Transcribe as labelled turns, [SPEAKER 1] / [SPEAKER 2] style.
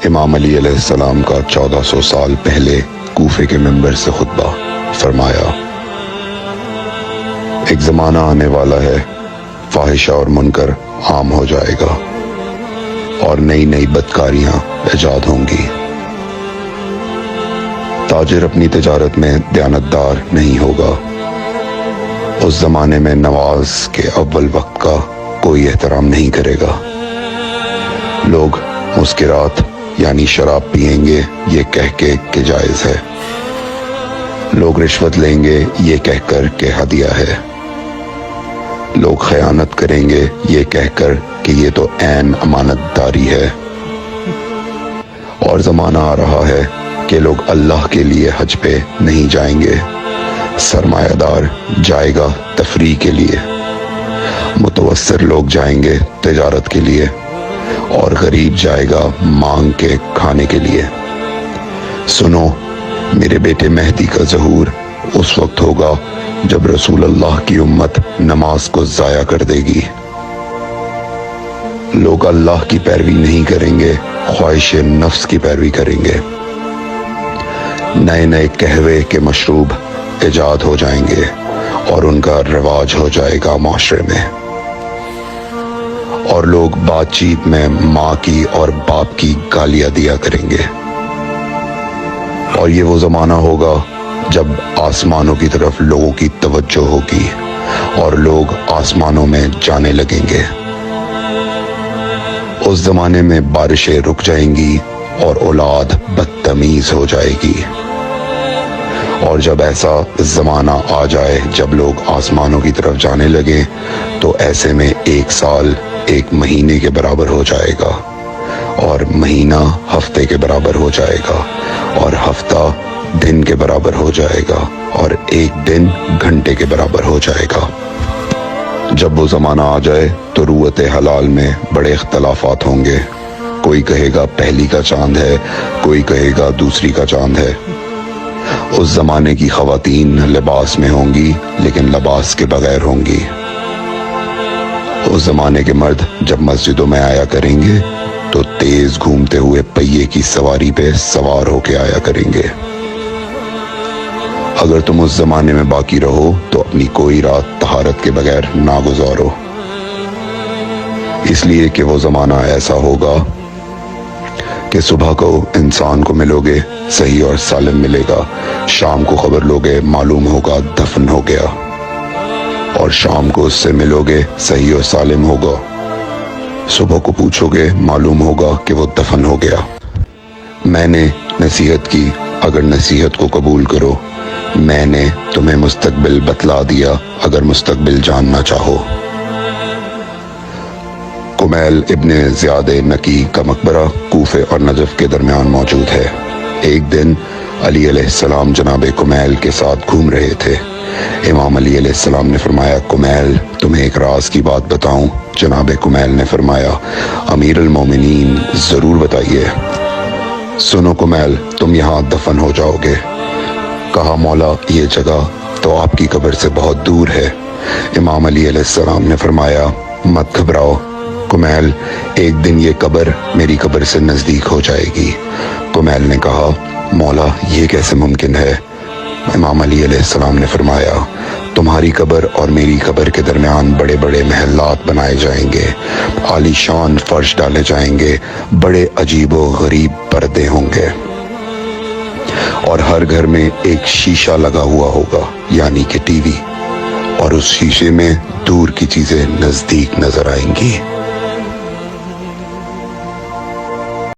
[SPEAKER 1] امام علی علیہ السلام کا 1400 سال پہلے کوفے کے منبر سے خطبہ فرمایا، ایک زمانہ آنے والا ہے، فاحشہ اور منکر عام ہو جائے گا اور نئی نئی بدکاریاں ایجاد ہوں گی۔ تاجر اپنی تجارت میں دیانتدار نہیں ہوگا۔ اس زمانے میں نماز کے اول وقت کا کوئی احترام نہیں کرے گا۔ لوگ مسکرات یعنی شراب پئیں گے یہ کہہ کے کہ جائز ہے۔ لوگ رشوت لیں گے یہ کہہ کر کہ ہدیہ ہے۔ لوگ خیانت کریں گے یہ کہہ کر کہ یہ تو عین امانت داری ہے۔ اور زمانہ آ رہا ہے کہ لوگ اللہ کے لیے حج پہ نہیں جائیں گے، سرمایہ دار جائے گا تفریح کے لیے، متوسر لوگ جائیں گے تجارت کے لیے، اور غریب جائے گا مانگ کے کھانے کے لیے۔ سنو، میرے بیٹے مہدی کا ظہور اس وقت ہوگا جب رسول اللہ کی امت نماز کو ضائع کر دے گی۔ لوگ اللہ کی پیروی نہیں کریں گے، خواہش نفس کی پیروی کریں گے۔ نئے نئے قہوے کے مشروب ایجاد ہو جائیں گے اور ان کا رواج ہو جائے گا معاشرے میں۔ اور لوگ بات چیت میں ماں کی اور باپ کی گالیاں دیا کریں گے۔ اور یہ وہ زمانہ ہوگا جب آسمانوں کی طرف لوگوں کی توجہ ہوگی اور لوگ آسمانوں میں جانے لگیں گے۔ اس زمانے میں بارشیں رک جائیں گی اور اولاد بدتمیز ہو جائے گی۔ اور جب ایسا زمانہ آ جائے جب لوگ آسمانوں کی طرف جانے لگیں تو ایسے میں ایک سال ایک مہینے کے برابر ہو جائے گا، اور مہینہ ہفتے کے برابر ہو جائے گا، اور ہفتہ دن کے برابر ہو جائے گا، اور ایک دن گھنٹے کے برابر ہو جائے گا۔ جب وہ زمانہ آ جائے تو روت حلال میں بڑے اختلافات ہوں گے۔ کوئی کہے گا پہلی کا چاند ہے، کوئی کہے گا دوسری کا چاند ہے۔ اس زمانے کی خواتین لباس میں ہوں گی لیکن لباس کے بغیر ہوں گی۔ اس زمانے کے مرد جب مسجدوں میں آیا کریں گے تو تیز گھومتے ہوئے پہیے کی سواری پہ سوار ہو کے آیا کریں گے۔ اگر تم اس زمانے میں باقی رہو تو اپنی کوئی رات طہارت کے بغیر نہ گزارو، اس لیے کہ وہ زمانہ ایسا ہوگا کہ صبح کو انسان کو ملو گے صحیح اور سالم ملے گا، شام کو خبر لوگے معلوم ہوگا دفن ہو گیا، اور شام کو اس سے ملو گے صحیح اور سالم ہوگا، صبح کو پوچھو گے معلوم ہوگا کہ وہ دفن ہو گیا۔ میں نے نصیحت کی، اگر نصیحت کو قبول کرو، میں نے تمہیں مستقبل بتلا دیا اگر مستقبل جاننا چاہو۔ کمیل ابن زیاد نکی کا مقبرہ کوفے اور نجف کے درمیان موجود ہے۔ ایک دن علی علیہ السلام جناب کمیل کے ساتھ گھوم رہے تھے۔ امام علی علیہ السلام نے فرمایا، کمیل تمہیں ایک راز کی بات بتاؤں؟ جناب کمیل نے فرمایا، امیر المومنین ضرور بتائیے۔ سنو کمیل، تم یہاں دفن ہو جاؤ گے۔ کہا، مولا یہ جگہ تو آپ کی قبر سے بہت دور ہے۔ امام علی علیہ السلام نے فرمایا، مت گھبراؤ کمیل، ایک دن یہ قبر میری قبر سے نزدیک ہو جائے گی۔ کمیل نے کہا، مولا یہ کیسے ممکن ہے؟ امام علی علیہ السلام نے فرمایا، تمہاری قبر اور میری قبر کے درمیان بڑے بڑے محلات بنائے جائیں گے، عالی شان فرش ڈالے جائیں گے، بڑے عجیب و غریب پردے ہوں گے، اور ہر گھر میں ایک شیشہ لگا ہوا ہوگا یعنی کہ ٹی وی، اور اس شیشے میں دور کی چیزیں نزدیک نظر آئیں گی۔